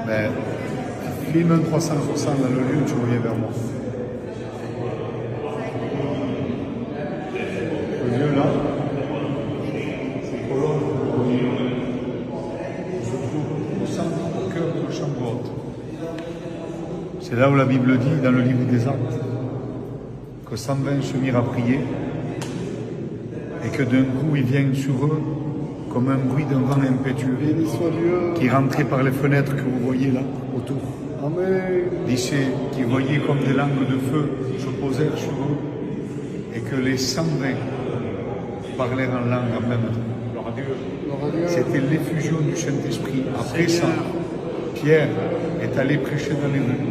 Ben, filme un 360 dans le lieu, tu reviens vers moi. Le lieu là, c'est Cologne, se trouve au centre, au cœur de la chambre haute. C'est là où la Bible dit, dans le livre des Actes, que 120 se mirent à prier et que d'un coup il vient sur eux comme un bruit d'un vent impétueux qui rentrait par les fenêtres que vous voyez là autour. Lycée qui voyaient comme des langues de feu se posèrent sur eux et que les 120 parlèrent en langue en même temps. C'était l'effusion du Saint-Esprit. Après ça, Pierre est allé prêcher dans les rues.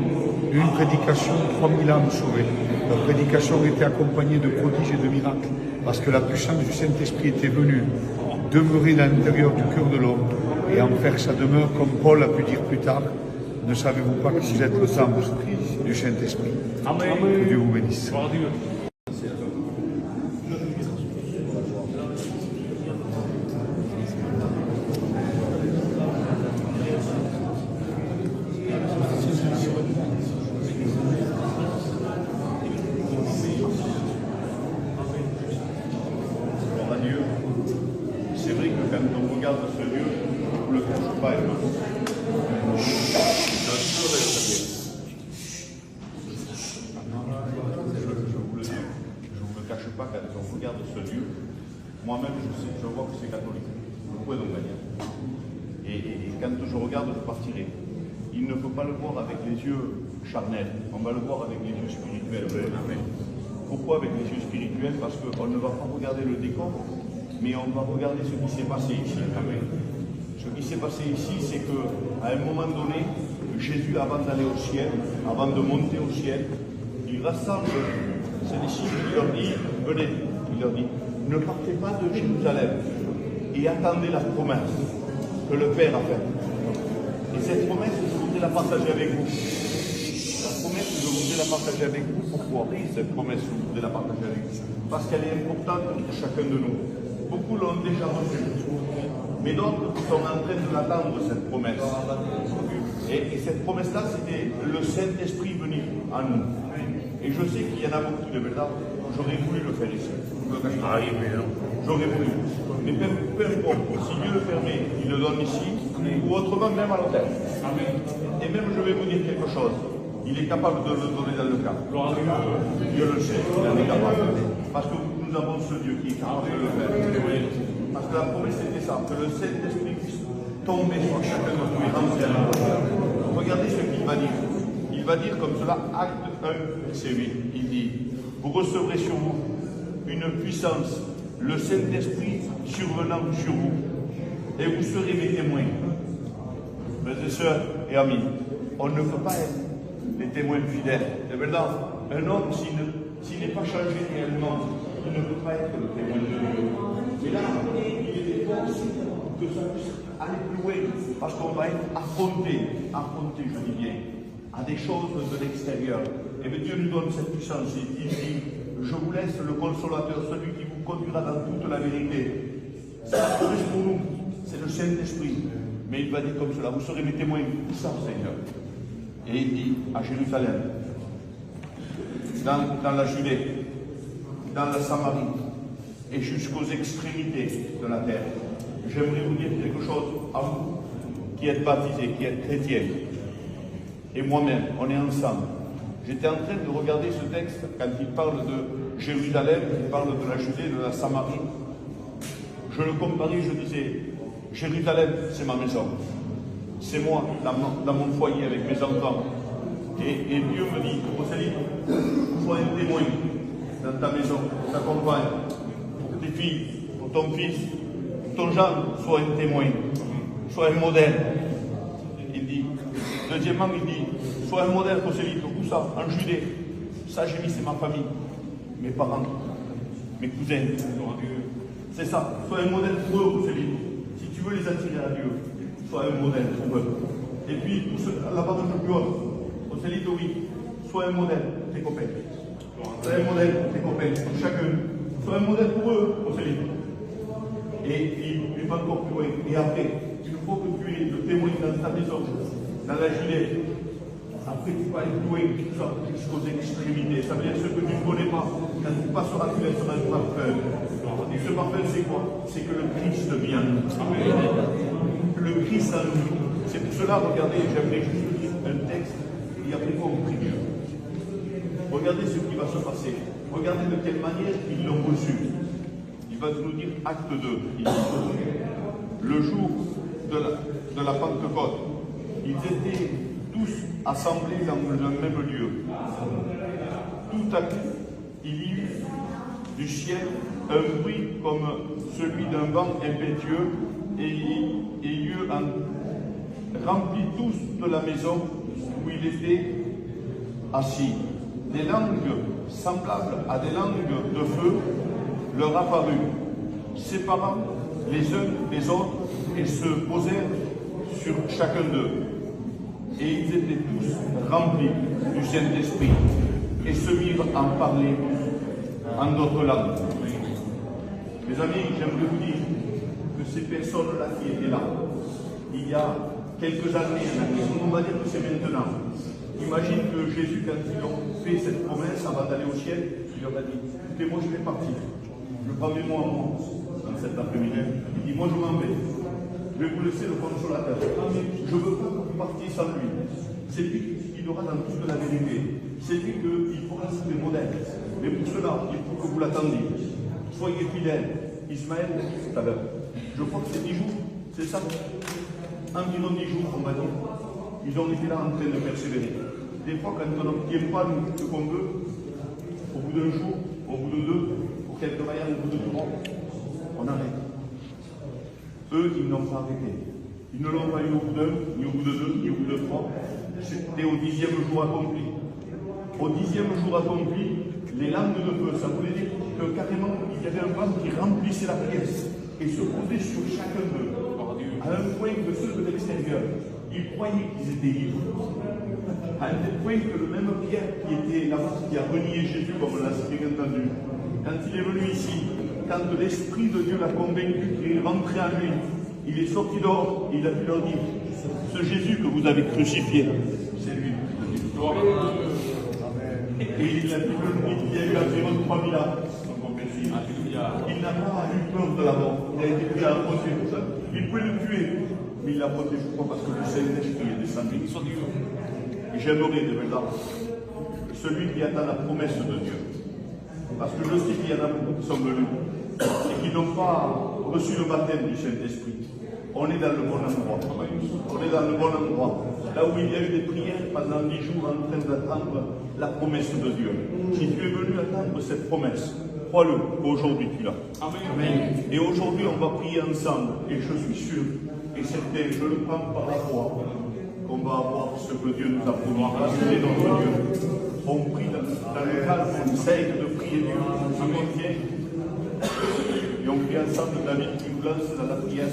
Une prédication, 3000 âmes sauvées. La prédication était accompagnée de prodiges et de miracles parce que la puissance du Saint-Esprit était venue demeurer à l'intérieur du cœur de l'homme et en faire sa demeure, comme Paul a pu dire plus tard. Ne savez-vous pas que vous êtes le temple du Saint-Esprit? Que Dieu vous bénisse. C'est vrai que quand on regarde ce lieu, on ne le cache pas. Je vous le cache pas, quand on regarde ce lieu, moi-même je vois que c'est catholique. Vous pouvez donc gagner. Et quand je regarde, je partirai. Il ne faut pas le voir avec les yeux charnels, on va le voir avec les yeux spirituels. Pourquoi avec les yeux spirituels? Parce qu'on ne va pas regarder le décor, mais on va regarder ce qui s'est passé ici. Ce qui s'est passé ici, c'est qu'à un moment donné, Jésus, avant d'aller au ciel, avant de monter au ciel, il rassemble ses disciples, il leur dit, venez, il leur dit, ne partez pas de Jérusalem et attendez la promesse que le Père a faite. Et cette promesse, je voudrais la partager avec vous. La promesse, je voudrais la partager avec vous. Pourquoi cette promesse, je voudrais la partager avec vous? Parce qu'elle est importante pour chacun de nous. Beaucoup l'ont déjà reçue, mais d'autres sont en train de l'attendre, cette promesse. Et cette promesse-là, c'était le Saint-Esprit venir en nous. Et je sais qu'il y en a beaucoup de maintenant. J'aurais voulu le faire ici. J'aurais voulu. Mais peu importe, si Dieu le permet, il le donne ici, ou autrement même à l'hôtel. Et même je vais vous dire quelque chose. Il est capable de le donner dans le cas. Dieu le sait, il en est capable. Parce que nous avons ce Dieu qui est capable de le faire. Parce que la promesse était ça, que le Saint-Esprit puisse tomber sur chacun de nous et remplir. Regardez ce qu'il va dire. Il va dire comme cela, acte 1, verset 8. Il dit, vous recevrez sur vous une puissance, le Saint-Esprit survenant sur vous, et vous serez mes témoins. Frères et sœurs et amis, on ne peut pas être des témoins fidèles. Et maintenant, un homme, s'il n'est pas changé réellement, il ne peut pas être le témoin de Dieu. Mais là, il est des forces que ça puisse aller plus loin, parce qu'on va être affronté, je dis bien, à des choses de l'extérieur. Et bien Dieu nous donne cette puissance. Il dit, je vous laisse le consolateur, celui qui vous conduira dans toute la vérité. C'est la promesse pour nous, c'est le Saint-Esprit. Mais il va dire comme cela, vous serez mes témoins, où ça, Seigneur? Et il dit, à Jérusalem, dans la Judée, dans la Samarie, et jusqu'aux extrémités de la terre. J'aimerais vous dire quelque chose à vous, qui êtes baptisés, qui êtes chrétiens, et moi-même, on est ensemble. J'étais en train de regarder ce texte, quand il parle de Jérusalem, il parle de la Judée, de la Samarie. Je le comparais, je disais, Jérusalem, c'est ma maison. C'est moi, dans mon foyer, avec mes enfants. Et Dieu me dit, Rosalie, sois un témoin dans ta maison, pour ta compagne, pour tes filles, pour ton fils, pour ton genre, sois un témoin, sois un modèle. Il dit, deuxièmement, il dit, sois un modèle, Rosalie, où ça? En Judée. Ça, j'ai mis, c'est ma famille, mes parents, mes cousins. C'est ça, sois un modèle pour eux, Rosalie. Si tu veux les attirer à Dieu, sois un modèle pour eux. Et puis, la barre de plus haute, Rosalie, oui, sois un modèle pour tes copains. Sois un modèle pour tes copains, pour chacun. Sois un modèle pour eux, Rosalie. Et il va encore plus loin. Et après, il faut que tu aies le témoin dans ta maison. dans la gilet. Après, tu vas aller loin jusqu'aux extrémités. Ça veut dire ce que tu ne connais pas. Quand tu passeras, tu laisseras un parfum. Et ce parfum, c'est quoi? C'est que le Christ vient. Le Christ a nous. C'est pour cela, regardez, j'aimerais juste lire un texte et après quoi on prie Dieu. Regardez ce qui va se passer. Regardez de quelle manière ils l'ont reçu. Il va nous dire acte 2. Il dit, le jour de la Pentecôte, ils étaient tous assemblés dans le même lieu. Tout à coup, il y eut du ciel un bruit comme celui d'un vent impétueux et il y eut remplit tous de la maison où il était assis. Des langues semblables à des langues de feu leur apparurent, séparant les uns des autres et se posèrent sur chacun d'eux. Et ils étaient tous remplis du Saint-Esprit et se mirent à en parler en d'autres langues. Mes amis, j'aimerais vous dire que ces personnes-là qui étaient là, il y a quelques années, on va dire que c'est maintenant. Imagine que Jésus, quand il a fait cette promesse avant d'aller au ciel, il leur a dit, écoutez, moi je vais partir. Je prends mes mots en moi dans cet après-midi. Il dit, moi je m'en vais. Je vais vous laisser le consolateur. Je veux pas que vous partiez sans lui. C'est lui qui aura dans toute la vérité. C'est lui qu'il faudra être des modèles. Mais pour cela, il faut que vous l'attendiez. Soyez fidèles. Ismaël l'a dit tout à l'heure. Je crois que c'est 10 jours. C'est ça. Environ 10 jours, on va dire. Ils ont été là en train de persévérer. Des fois, quand on n'obtient pas ce qu'on veut, au bout d'un jour, au bout de 2, pour quelques mailles, au bout de 3, on arrête. Eux, ils n'ont pas arrêté. Ils ne l'ont pas eu au bout d'un, ni au bout de 2, ni au bout de 3. C'était au 10e jour accompli. Au 10e jour accompli, les langues de feu, ça voulait dire que carrément, il y avait un vent qui remplissait la pièce et se posait sur chacun d'eux, à un point que ceux de l'extérieur, ils croyaient qu'ils étaient libres. À un tel point que le même Pierre qui était là-bas, qui a renié Jésus, comme on l'a bien entendu, quand il est venu ici, quand l'Esprit de Dieu l'a convaincu qu'il est rentré en lui, il est sorti dehors et il a pu leur dire, ce Jésus que vous avez crucifié, c'est lui. Et il a dit qu'il y a eu environ 3000 ans. Il n'a pas eu peur de la mort. Il a été pris à la protéger pour ça. Il pouvait le tuer, mais il l'a protégé pas parce que le Saint-Esprit est descendu. Et j'aimerais de verdad celui qui attend la promesse de Dieu. Parce que je sais qu'il y en a beaucoup qui sont venus et qui n'ont pas reçu le baptême du Saint-Esprit. On est dans le bon endroit. On est dans le bon endroit. Là où il y a eu des prières pendant 10 jours en train d'attendre la promesse de Dieu. Si tu es venu attendre cette promesse, crois-le, aujourd'hui tu l'as. Amen. Et aujourd'hui on va prier ensemble. Et je suis sûr, et certain, je le prends par la foi, qu'on va avoir ce que Dieu nous a promis. Parce qu'il est notre Dieu. On prie dans le calme, on essaye de prier Dieu. Amen. Et on prie ensemble David qui nous lance dans la prière.